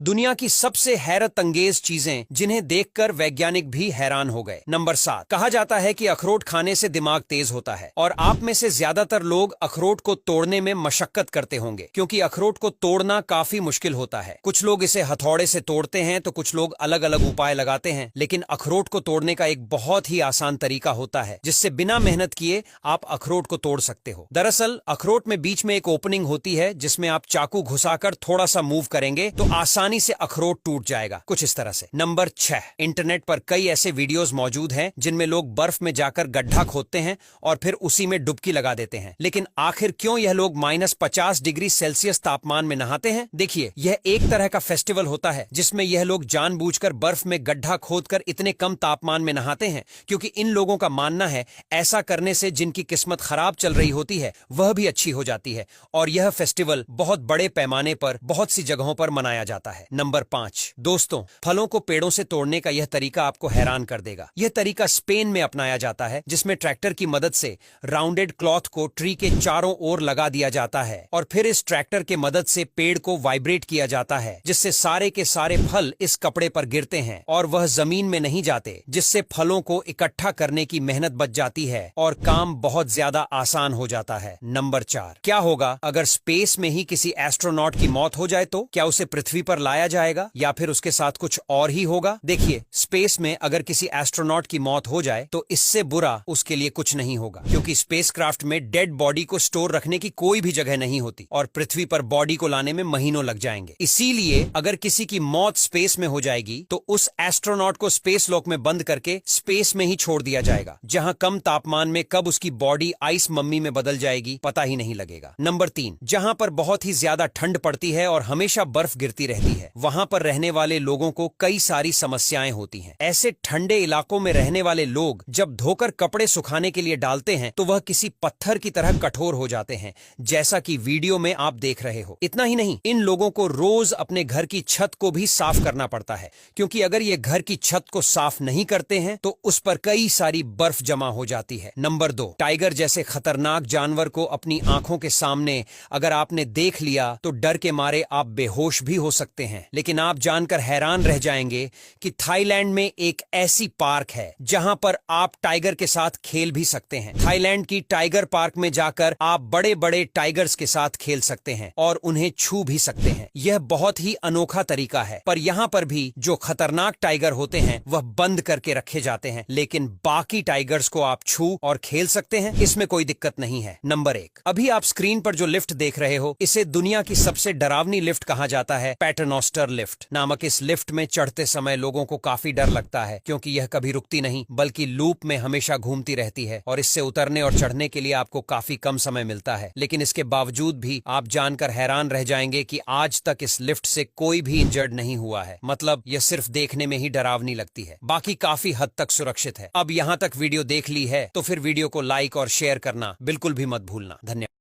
दुनिया की सबसे हैरत अंगेज चीजें जिन्हें देखकर वैज्ञानिक भी हैरान हो गए। नंबर 7, कहा जाता है कि अखरोट खाने से दिमाग तेज होता है और आप में से ज्यादातर लोग अखरोट को तोड़ने में मशक्कत करते होंगे क्योंकि अखरोट को तोड़ना काफी मुश्किल होता है। कुछ लोग इसे हथौड़े से तोड़ते हैं तो कुछ लोग अलग अलग उपाय लगाते हैं, लेकिन अखरोट को तोड़ने का एक बहुत ही आसान तरीका होता है जिससे बिना मेहनत किए आप अखरोट को तोड़ सकते हो। दरअसल अखरोट में बीच में एक ओपनिंग होती है जिसमें आप चाकू घुसाकर थोड़ा सा मूव करेंगे तो आसानी से अखरोट टूट जाएगा, कुछ इस तरह से। नंबर 6, इंटरनेट पर कई ऐसे वीडियोस मौजूद हैं जिनमें लोग बर्फ में जाकर गड्ढा खोदते हैं और फिर उसी में डुबकी लगा देते हैं। लेकिन आखिर क्यों यह लोग -50 डिग्री सेल्सियस तापमान में नहाते हैं? देखिए, यह एक तरह का फेस्टिवल होता है जिसमें यह लोग जानबूझकर बर्फ में गड्ढा खोदकर इतने कम तापमान में नहाते हैं क्योंकि इन लोगों का मानना है ऐसा करने से जिनकी किस्मत खराब चल रही होती है वह भी अच्छी हो जाती है। और यह फेस्टिवल बहुत बड़े पैमाने पर बहुत सी जगहों पर मनाया जाता है। नंबर 5, दोस्तों, फलों को पेड़ों से तोड़ने का यह तरीका आपको हैरान कर देगा। यह तरीका स्पेन में अपनाया जाता है जिसमें ट्रैक्टर की मदद से राउंडेड क्लॉथ को ट्री के चारों ओर लगा दिया जाता है और फिर इस ट्रैक्टर के मदद से पेड़ को वाइब्रेट किया जाता है जिससे सारे के सारे फल इस कपड़े पर गिरते हैं और वह जमीन में नहीं जाते, जिससे फलों को इकट्ठा करने की मेहनत बच जाती है और काम बहुत ज्यादा आसान हो जाता है। नंबर 4, क्या होगा अगर स्पेस में ही किसी एस्ट्रोनॉट की मौत हो जाए तो? क्या उसे पृथ्वी पर लाया जाएगा या फिर उसके साथ कुछ और ही होगा? देखिए, स्पेस में अगर किसी एस्ट्रोनॉट की मौत हो जाए तो इससे बुरा उसके लिए कुछ नहीं होगा क्योंकि स्पेसक्राफ्ट में डेड बॉडी को स्टोर रखने की कोई भी जगह नहीं होती और पृथ्वी पर बॉडी को लाने में महीनों लग जाएंगे। इसीलिए अगर किसी की मौत स्पेस में हो जाएगी तो उस एस्ट्रोनॉट को स्पेस लॉक में बंद करके स्पेस में ही छोड़ दिया जाएगा, जहां कम तापमान में कब उसकी बॉडी आइस मम्मी में बदल जाएगी पता ही नहीं लगेगा। नंबर 3, जहां पर बहुत ही ज्यादा ठंड पड़ती है और हमेशा बर्फ गिरती रहती है, वहां पर रहने वाले लोगों को कई सारी समस्याएं होती हैं। ऐसे ठंडे इलाकों में रहने वाले लोग जब धोकर कपड़े सुखाने के लिए डालते हैं तो वह किसी पत्थर की तरह कठोर हो जाते हैं, जैसा कि वीडियो में आप देख रहे हो। इतना ही नहीं, इन लोगों को रोज अपने घर की छत को भी साफ करना पड़ता है क्योंकि अगर ये घर की छत को साफ नहीं करते हैं तो उस पर कई सारी बर्फ जमा हो जाती है। नंबर 2, टाइगर जैसे खतरनाक जानवर को अपनी आंखों के सामने अगर आपने देख लिया तो डर के मारे आप बेहोश भी हो सकते हैं। लेकिन आप जानकर हैरान रह जाएंगे कि थाईलैंड में एक ऐसी पार्क है जहां पर आप टाइगर के साथ खेल भी सकते हैं। थाईलैंड की टाइगर पार्क में जाकर आप बड़े बड़े टाइगर्स के साथ खेल सकते हैं और उन्हें छू भी सकते हैं। यह बहुत ही अनोखा तरीका है, पर यहाँ पर भी जो खतरनाक टाइगर होते हैं वह बंद करके रखे जाते हैं, लेकिन बाकी टाइगर्स को आप छू और खेल सकते हैं, इसमें कोई दिक्कत नहीं है। नंबर 1, अभी आप स्क्रीन पर जो लिफ्ट देख रहे हो इसे दुनिया की सबसे डरावनी लिफ्ट कहा जाता है। पैटरनोस्टर लिफ्ट नामक इस लिफ्ट में चढ़ते समय लोगों को काफी डर लगता है क्योंकि यह कभी रुकती नहीं बल्कि लूप में हमेशा घूमती रहती है और इससे उतरने और चढ़ने के लिए आपको काफी कम समय मिलता है। लेकिन इसके बावजूद भी आप जानकर हैरान रह जाएंगे कि आज तक इस लिफ्ट से कोई भी इंजर्ड नहीं हुआ है। मतलब यह सिर्फ देखने में ही डरावनी लगती है, बाकी काफी हद तक सुरक्षित है। अब यहाँ तक वीडियो देख ली है तो फिर वीडियो को लाइक और शेयर करना बिल्कुल भी मत भूलना। धन्यवाद।